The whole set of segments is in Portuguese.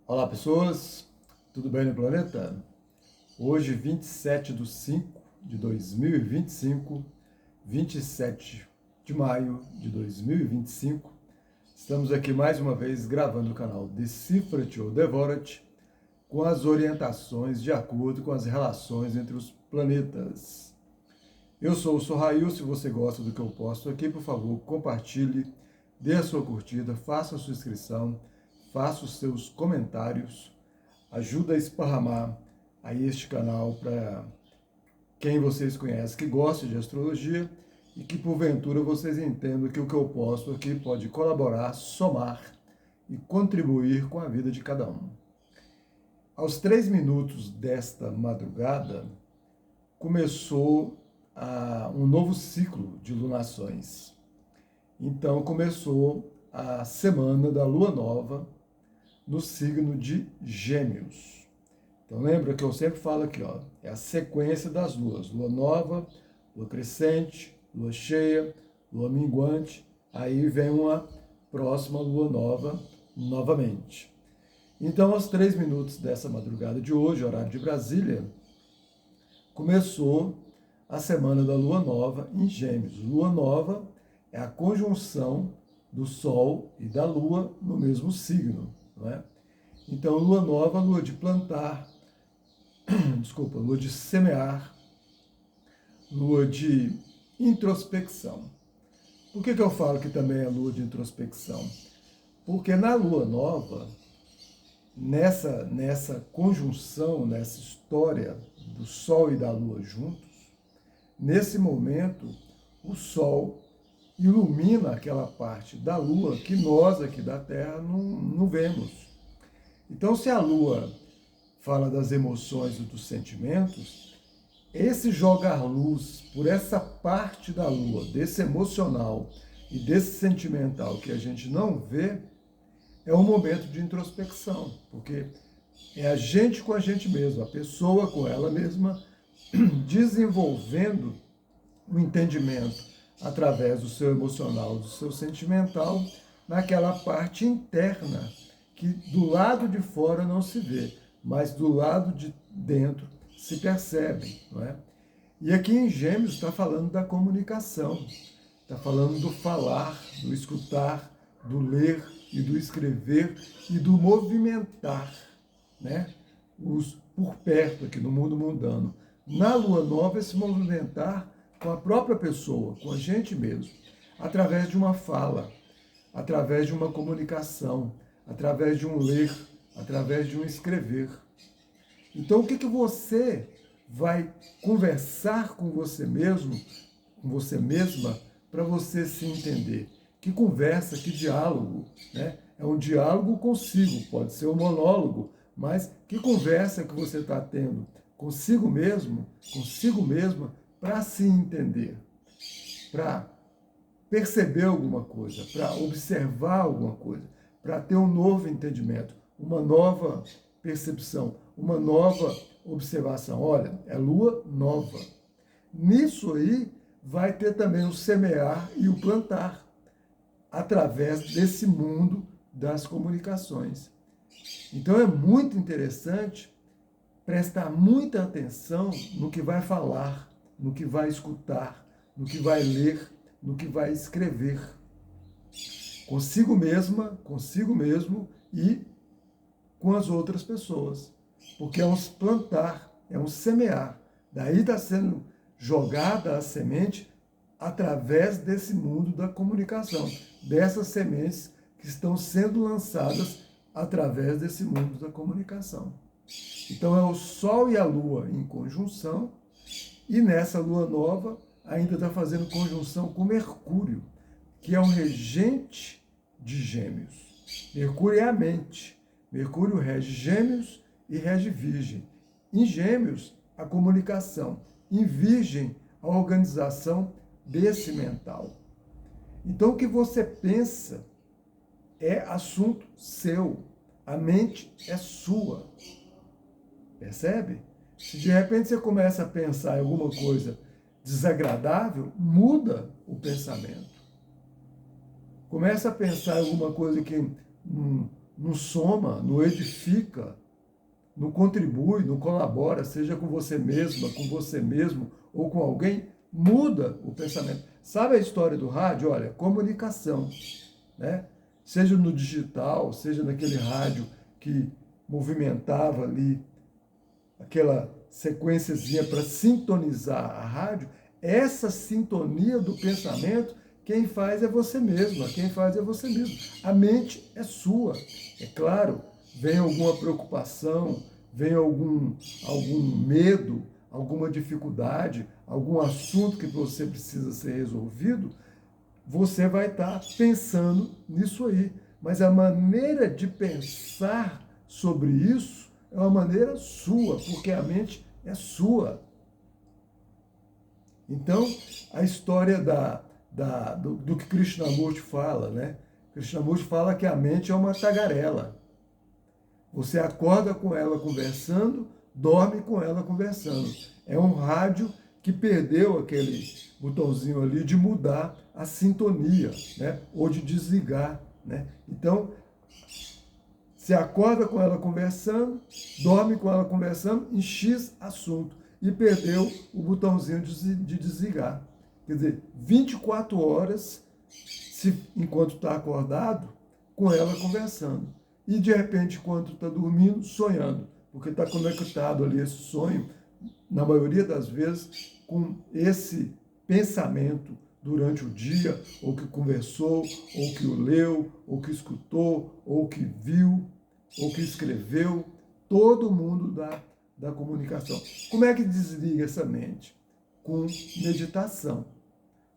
Olá pessoas, tudo bem no planeta? Hoje 27/5/2025, 27 de maio de 2025, estamos aqui mais uma vez gravando o canal Decifra-te ou Devora-te com as orientações de acordo com as relações entre os planetas. Eu sou o Sorrail, se você gosta do que eu posto aqui, por favor, compartilhe, dê a sua curtida, faça a sua inscrição, faça os seus comentários, ajuda a esparramar aí este canal para quem vocês conhecem que gosta de astrologia e que porventura vocês entendam que o que eu posto aqui pode colaborar, somar e contribuir com a vida de cada um. Aos 3 minutos desta madrugada, começou um novo ciclo de lunações. Então começou a semana da lua nova no signo de Gêmeos. Então lembra que eu sempre falo aqui, ó, é a sequência das luas: lua nova, lua crescente, lua cheia, lua minguante, aí vem uma próxima lua nova novamente. Então, aos 3 minutos dessa madrugada de hoje, horário de Brasília, começou a semana da lua nova em Gêmeos. Lua nova é a conjunção do Sol e da Lua no mesmo signo, não é? Então, lua nova, lua de plantar, lua de semear, lua de introspecção. Por que eu falo que também é lua de introspecção? Porque na lua nova, nessa conjunção, nessa história do Sol e da Lua juntos, nesse momento, o Sol ilumina aquela parte da Lua que nós aqui da Terra não vemos. Então, se a Lua fala das emoções e dos sentimentos, esse jogar luz por essa parte da Lua, desse emocional e desse sentimental que a gente não vê, é um momento de introspecção, porque é a gente com a gente mesmo, a pessoa com ela mesma, desenvolvendo o entendimento através do seu emocional, do seu sentimental, naquela parte interna que do lado de fora não se vê, mas do lado de dentro se percebe, não é? E aqui em Gêmeos está falando da comunicação, está falando do falar, do escutar, do ler e do escrever e do movimentar, né? Por perto aqui no mundo mundano. Na lua nova, esse movimentar com a própria pessoa, com a gente mesmo, através de uma fala, através de uma comunicação, através de um ler, através de um escrever. Então, o que você vai conversar com você mesmo, com você mesma, para você se entender? Que conversa, que diálogo, né? É um diálogo consigo, pode ser um monólogo, mas que conversa que você está tendo consigo mesmo, consigo mesma, para se entender, para perceber alguma coisa, para observar alguma coisa, para ter um novo entendimento, uma nova percepção, uma nova observação. Olha, é lua nova. Nisso aí vai ter também o semear e o plantar, através desse mundo das comunicações. Então é muito interessante prestar muita atenção no que vai falar, no que vai escutar, no que vai ler, no que vai escrever. Consigo mesma, consigo mesmo e com as outras pessoas. Porque é um plantar, é um semear. Daí está sendo jogada a semente através desse mundo da comunicação, dessas sementes que estão sendo lançadas através desse mundo da comunicação. Então é o Sol e a Lua em conjunção, e nessa Lua nova ainda está fazendo conjunção com Mercúrio, que é um regente de Gêmeos. Mercúrio é a mente. Mercúrio rege Gêmeos e rege Virgem. Em Gêmeos, a comunicação. Em Virgem, a organização desse mental. Então, o que você pensa é assunto seu. A mente é sua. Percebe? Se de repente você começa a pensar em alguma coisa desagradável, muda o pensamento. Começa a pensar em alguma coisa que não soma, não edifica, não contribui, não colabora, seja com você mesma, com você mesmo ou com alguém, muda o pensamento. Sabe a história do rádio? Olha, comunicação, né? Seja no digital, seja naquele rádio que movimentava ali aquela sequenciazinha para sintonizar a rádio, essa sintonia do pensamento, quem faz é você mesma, quem faz é você mesmo. A mente é sua. É claro, vem alguma preocupação, vem algum medo, alguma dificuldade, algum assunto que você precisa ser resolvido, você vai estar pensando nisso aí. Mas a maneira de pensar sobre isso é uma maneira sua, porque a mente é sua. Então, a história do que Krishnamurti fala, né? Krishnamurti fala que a mente é uma tagarela. Você acorda com ela conversando, dorme com ela conversando. É um rádio que perdeu aquele botãozinho ali de mudar a sintonia, né? Ou de desligar, né? Então, você acorda com ela conversando, dorme com ela conversando em X assunto e perdeu o botãozinho de desligar. Quer dizer, 24 horas, enquanto está acordado, com ela conversando. E de repente, enquanto está dormindo, sonhando. Porque está conectado ali esse sonho, na maioria das vezes, com esse pensamento durante o dia, ou que conversou, ou que o leu, ou que escutou, ou que viu, ou que escreveu, todo mundo da comunicação. Como é que desliga essa mente? Com meditação.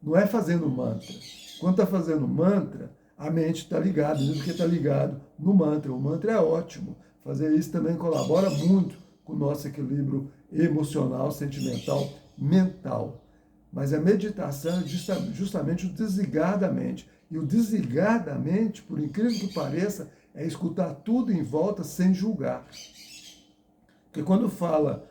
Não é fazendo mantra. Quando está fazendo mantra, a mente está ligada, mesmo que está ligado no mantra. O mantra é ótimo. Fazer isso também colabora muito com o nosso equilíbrio emocional, sentimental, mental. Mas a meditação é justamente o desligar da mente. E o desligar da mente, por incrível que pareça, é escutar tudo em volta sem julgar. Porque quando fala,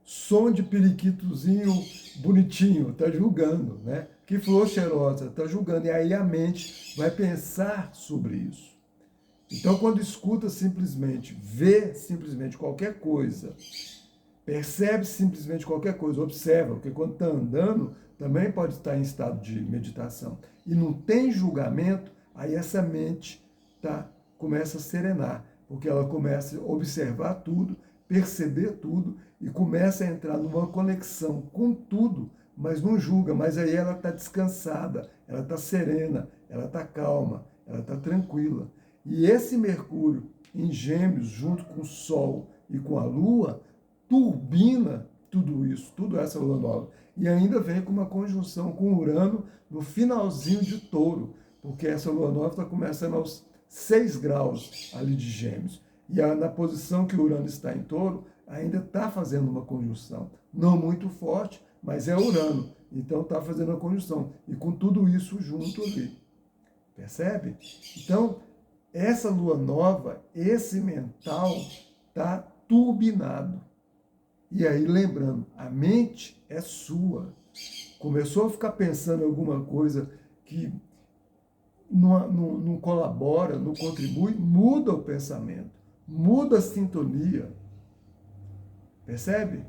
som de periquitozinho bonitinho, está julgando, né? Que flor cheirosa, está julgando. E aí a mente vai pensar sobre isso. Então, quando escuta simplesmente, vê simplesmente qualquer coisa, percebe simplesmente qualquer coisa, observa, porque quando está andando, também pode estar em estado de meditação. E não tem julgamento, aí essa mente começa a serenar, porque ela começa a observar tudo, perceber tudo e começa a entrar numa conexão com tudo, mas não julga, mas aí ela está descansada, ela está serena, ela está calma, ela está tranquila. E esse Mercúrio em Gêmeos, junto com o Sol e com a Lua, turbina tudo isso, tudo essa lua nova. E ainda vem com uma conjunção com Urano no finalzinho de Touro, porque essa lua nova está começando aos 6 graus ali de Gêmeos. E na posição que Urano está em Touro, ainda está fazendo uma conjunção. Não muito forte, mas é Urano. Então está fazendo a conjunção. E com tudo isso junto ali. Percebe? Então, essa lua nova, esse mental, está turbinado. E aí, lembrando, a mente é sua. Começou a ficar pensando em alguma coisa que não colabora, não contribui, muda o pensamento, muda a sintonia. Percebe?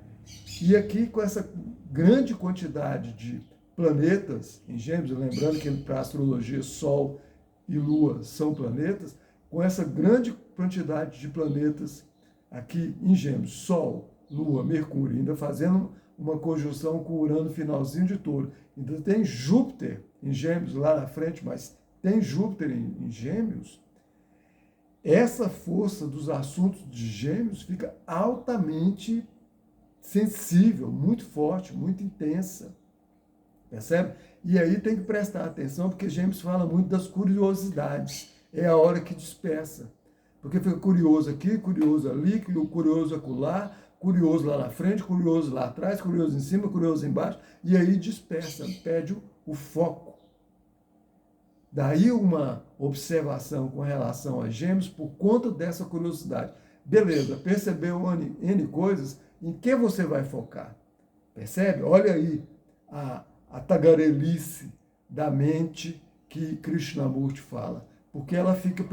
E aqui, com essa grande quantidade de planetas em Gêmeos, lembrando que para a astrologia Sol e Lua são planetas, com essa grande quantidade de planetas aqui em Gêmeos, Sol, Lua, Mercúrio, ainda fazendo uma conjunção com Urano no finalzinho de Touro. Ainda tem Júpiter em Gêmeos lá na frente, mas tem Júpiter em Gêmeos. Essa força dos assuntos de Gêmeos fica altamente sensível, muito forte, muito intensa. Percebe? E aí tem que prestar atenção, porque Gêmeos fala muito das curiosidades. É a hora que dispersa. Porque fica curioso aqui, curioso ali, curioso acolá, curioso lá na frente, curioso lá atrás, curioso em cima, curioso embaixo, e aí dispersa, perde o foco. Daí uma observação com relação a Gêmeos por conta dessa curiosidade. Beleza, percebeu N coisas, em que você vai focar? Percebe? Olha aí a tagarelice da mente que Krishnamurti fala. porque ela fica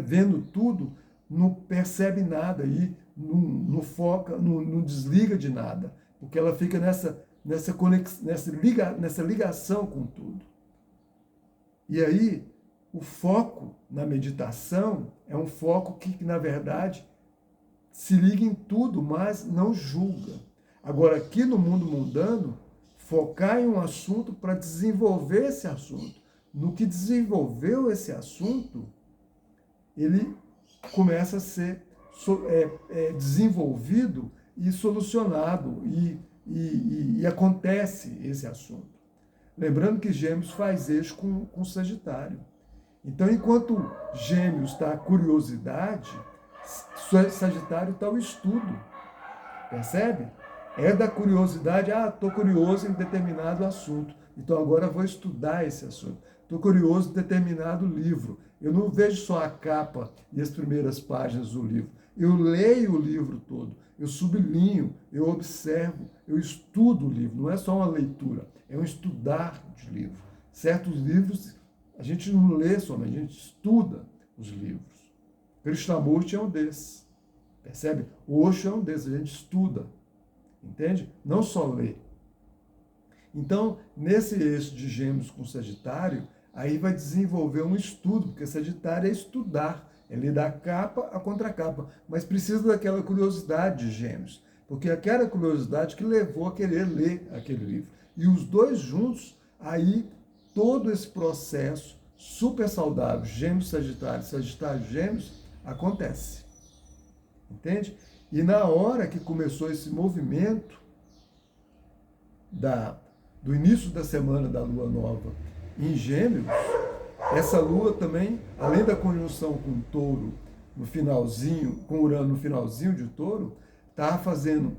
vendo tudo, não percebe nada e não foca, não desliga de nada, porque ela fica nessa ligação com tudo. E aí, o foco na meditação é um foco que na verdade, se liga em tudo, mas não julga. Agora, aqui no mundo mundano, focar em um assunto para desenvolver esse assunto. No que desenvolveu esse assunto, ele começa a ser desenvolvido e solucionado, e acontece esse assunto. Lembrando que Gêmeos faz eixo com Sagitário. Então, enquanto Gêmeos está a curiosidade, Sagitário está o estudo. Percebe? É da curiosidade, estou curioso em determinado assunto, então agora vou estudar esse assunto. Estou curioso em determinado livro. Eu não vejo só a capa e as primeiras páginas do livro. Eu leio o livro todo, eu sublinho, eu observo, eu estudo o livro. Não é só uma leitura, é um estudar de livro. Certos livros a gente não lê somente, a gente estuda os livros. Krishnamurti é um desses. Percebe? O Osho é um desses, a gente estuda. Entende? Não só lê. Então, nesse eixo de Gêmeos com Sagitário, aí vai desenvolver um estudo, porque Sagitário é estudar, é ler da capa a contracapa, mas precisa daquela curiosidade de Gêmeos, porque aquela curiosidade que levou a querer ler aquele livro. E os dois juntos, aí todo esse processo super saudável, Gêmeos Sagitário, Sagitário Gêmeos, acontece. Entende? E na hora que começou esse movimento do início da semana da Lua Nova em Gêmeos, essa Lua também, além da conjunção com Touro no finalzinho, com Urano no finalzinho de Touro, está fazendo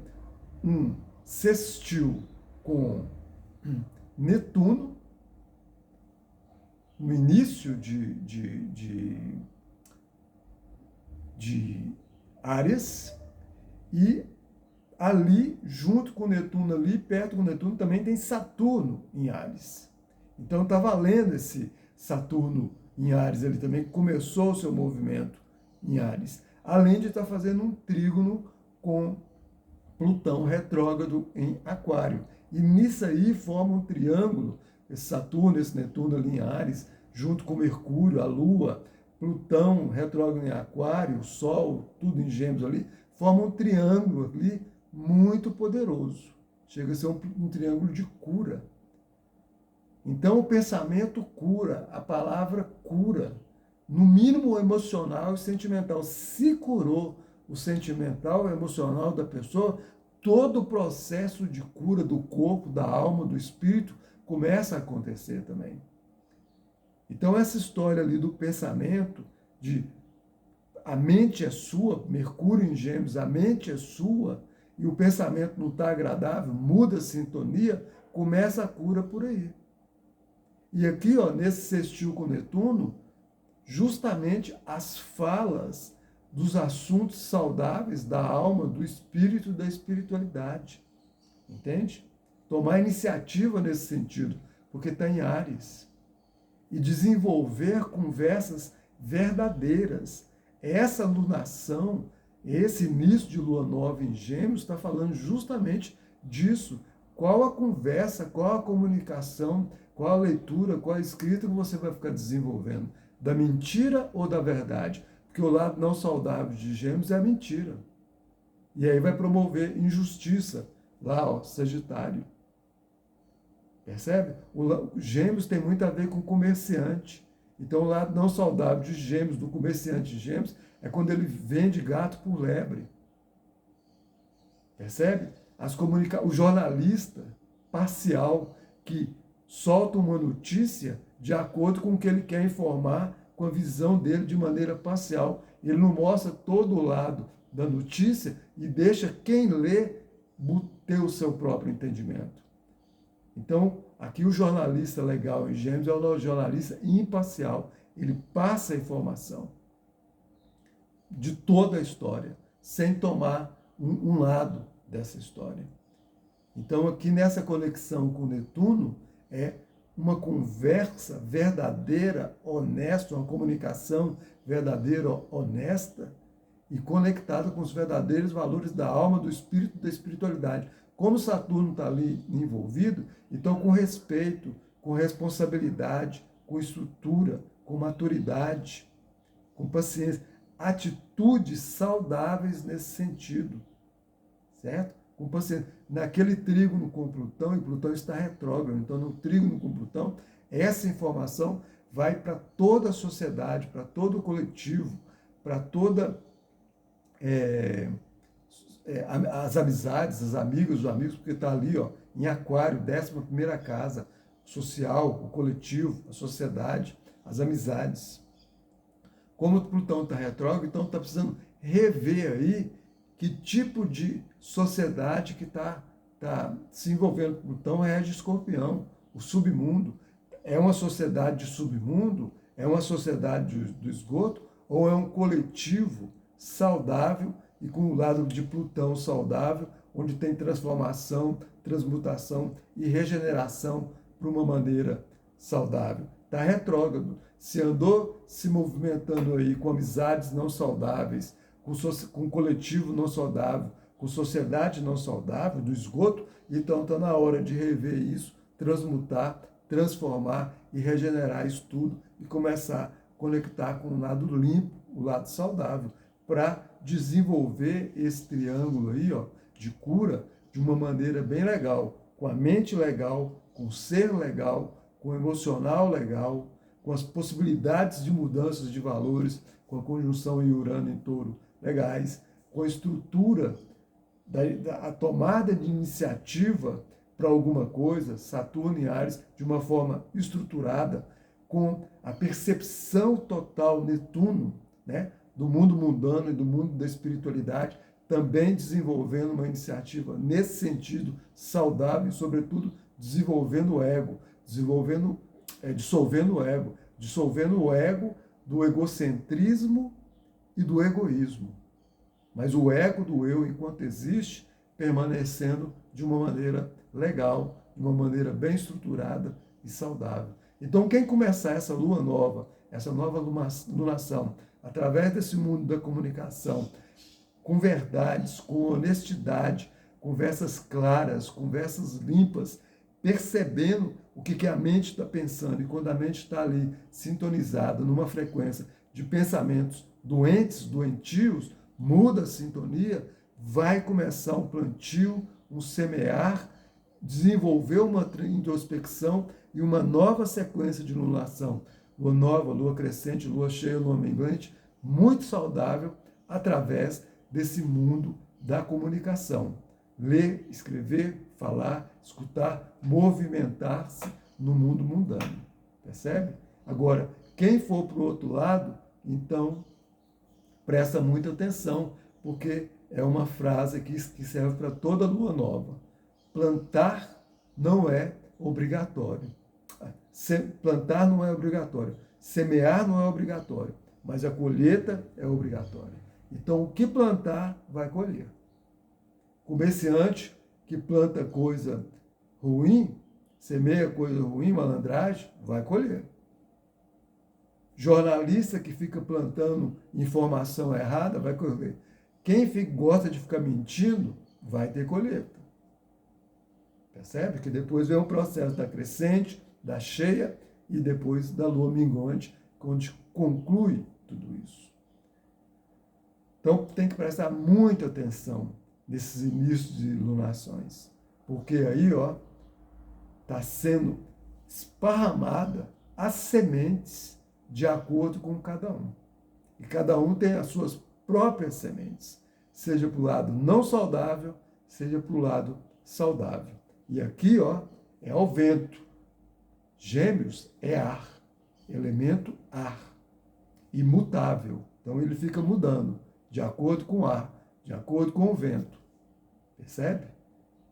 um sextil com Netuno no início de Áries. E ali, junto com Netuno, ali perto com Netuno, também tem Saturno em Áries. Então está valendo esse Saturno em Áries, ele também começou o seu movimento em Áries. Além de estar fazendo um trígono com Plutão retrógrado em Aquário. E nisso aí forma um triângulo, esse Saturno, esse Netuno ali em Áries, junto com Mercúrio, a Lua, Plutão retrógrado em Aquário, o Sol, tudo em Gêmeos ali, forma um triângulo ali muito poderoso. Chega a ser um triângulo de cura. Então o pensamento cura, a palavra cura. No mínimo emocional e sentimental. Se curou o sentimental e emocional da pessoa, todo o processo de cura do corpo, da alma, do espírito começa a acontecer também. Então essa história ali do pensamento, de a mente é sua, Mercúrio em Gêmeos, a mente é sua, e o pensamento não está agradável, muda a sintonia, começa a cura por aí. E aqui, ó, nesse sextil com Netuno, justamente as falas dos assuntos saudáveis da alma, do espírito e da espiritualidade. Entende? Tomar iniciativa nesse sentido, porque está em Áries. E desenvolver conversas verdadeiras. Essa lunação, esse início de lua nova em Gêmeos está falando justamente disso. Qual a conversa, qual a comunicação, qual a leitura, qual a escrita que você vai ficar desenvolvendo? Da mentira ou da verdade? Porque o lado não saudável de Gêmeos é a mentira. E aí vai promover injustiça. Lá, ó, Sagitário. Percebe? O Gêmeos tem muito a ver com comerciante. Então, o lado não saudável de Gêmeos, do comerciante de Gêmeos, é quando ele vende gato por lebre. Percebe? O jornalista parcial que solta uma notícia de acordo com o que ele quer informar, com a visão dele de maneira parcial. Ele não mostra todo o lado da notícia e deixa quem lê ter o seu próprio entendimento. Então, aqui o jornalista legal em Gêmeos é o jornalista imparcial. Ele passa a informação de toda a história, sem tomar um lado dessa história. Então, aqui nessa conexão com Netuno, é uma conversa verdadeira, honesta, uma comunicação verdadeira, honesta e conectada com os verdadeiros valores da alma, do espírito, da espiritualidade. Como Saturno está ali envolvido, então com respeito, com responsabilidade, com estrutura, com maturidade, com paciência, atitudes saudáveis nesse sentido, certo? Com paciência. Naquele trígono com Plutão, e Plutão está retrógrado, então no trígono com Plutão, essa informação vai para toda a sociedade, para todo o coletivo, para toda as amizades, os amigos, porque está ali, ó, em Aquário, 11ª casa, social, o coletivo, a sociedade, as amizades. Como o Plutão está retrógrado, então está precisando rever aí que tipo de sociedade que está se envolvendo. Plutão rege Escorpião, o submundo. É uma sociedade de submundo? É uma sociedade do esgoto? Ou é um coletivo saudável e com o lado de Plutão saudável, onde tem transformação, transmutação e regeneração para uma maneira saudável? Está retrógrado. Se andou se movimentando aí com amizades não saudáveis, com coletivo não saudável, com sociedade não saudável, do esgoto, então está na hora de rever isso, transmutar, transformar e regenerar isso tudo e começar a conectar com o lado limpo, o lado saudável, para desenvolver esse triângulo aí, ó, de cura de uma maneira bem legal, com a mente legal, com o ser legal, com o emocional legal, com as possibilidades de mudanças de valores, com a conjunção em Urano em Touro legais, com a estrutura a tomada de iniciativa para alguma coisa, Saturno em Áries, de uma forma estruturada, com a percepção total, Netuno, né, do mundo mundano e do mundo da espiritualidade, também desenvolvendo uma iniciativa nesse sentido saudável e, sobretudo, desenvolvendo o ego, dissolvendo o ego do egocentrismo e do egoísmo. Mas o ego do eu, enquanto existe, permanecendo de uma maneira legal, de uma maneira bem estruturada e saudável. Então, quem começar essa lua nova, essa nova lunação, através desse mundo da comunicação, com verdades, com honestidade, conversas claras, conversas limpas, percebendo o que a mente está pensando, e quando a mente está ali sintonizada numa frequência de pensamentos doentes, doentios, muda a sintonia, vai começar um plantio, um semear, desenvolver uma introspecção e uma nova sequência de lunação. Lua nova, lua crescente, lua cheia, lua minguante, muito saudável através desse mundo da comunicação. Ler, escrever, falar, escutar, movimentar-se no mundo mundano. Percebe? Agora, quem for para o outro lado, então presta muita atenção, porque é uma frase que serve para toda lua nova. Plantar não é obrigatório. Plantar não é obrigatório. Semear não é obrigatório. Mas a colheita é obrigatória. Então, o que plantar, vai colher. Comerciante que planta coisa ruim, semeia coisa ruim, malandragem, vai colher. Jornalista que fica plantando informação errada, vai colher. Quem gosta de ficar mentindo, vai ter colheita. Percebe? Que depois vem o processo da crescente, da cheia e depois da lua minguante, onde conclui tudo isso. Então tem que prestar muita atenção nesses inícios de lunações, porque aí, ó, está sendo esparramada as sementes de acordo com cada um. E cada um tem as suas próprias sementes, seja para o lado não saudável, seja para o lado saudável. E aqui, ó, é o vento. Gêmeos é ar, elemento ar, imutável. Então ele fica mudando de acordo com o ar, de acordo com o vento. Percebe?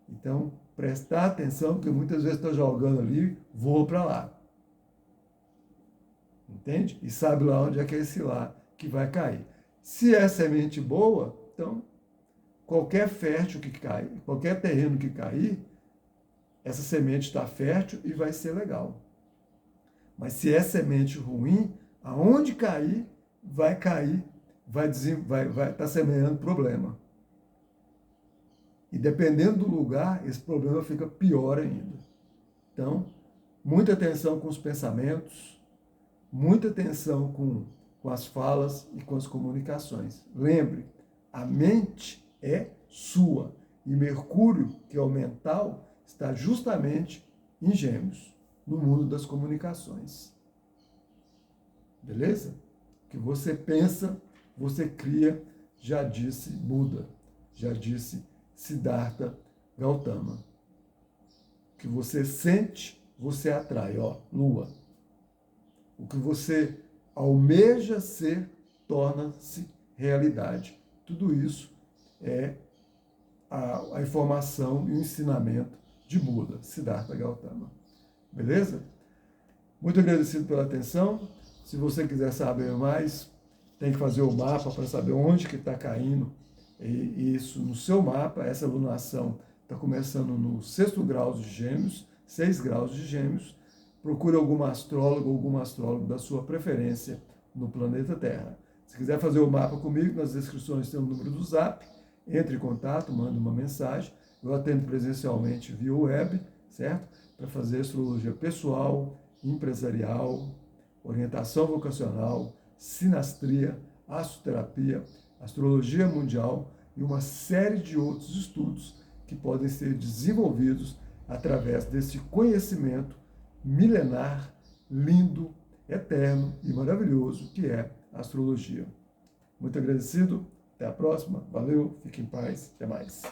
Então, prestar atenção, porque muitas vezes está jogando ali, voa para lá. Entende? E sabe lá onde é que é esse lá que vai cair. Se é semente boa, então, qualquer fértil que cair, qualquer terreno que cair, essa semente está fértil e vai ser legal. Mas se é semente ruim, aonde cair, vai estar semeando problema. E dependendo do lugar, esse problema fica pior ainda. Então, muita atenção com os pensamentos, muita atenção com as falas e com as comunicações. Lembre, a mente é sua. E Mercúrio, que é o mental, está justamente em Gêmeos, no mundo das comunicações. Beleza? O que você pensa, você cria, já disse Buda, já disse Siddhartha Gautama. O que você sente, você atrai, ó, Lua. O que você almeja ser, torna-se realidade. Tudo isso é a informação e o ensinamento de Buda, Siddhartha Gautama. Beleza? Muito agradecido pela atenção. Se você quiser saber mais, tem que fazer o mapa para saber onde que está caindo isso no seu mapa. Essa lunação está começando no 6º grau de Gêmeos, 6 graus de Gêmeos. Procure alguma astróloga ou algum astrólogo da sua preferência no planeta Terra. Se quiser fazer o mapa comigo, nas descrições tem o número do Zap. Entre em contato, manda uma mensagem. Eu atendo presencialmente via web, certo? Para fazer astrologia pessoal, empresarial, orientação vocacional, sinastria, astroterapia, astrologia mundial e uma série de outros estudos que podem ser desenvolvidos através desse conhecimento milenar, lindo, eterno e maravilhoso que é a astrologia. Muito agradecido, até a próxima, valeu, fique em paz, até mais.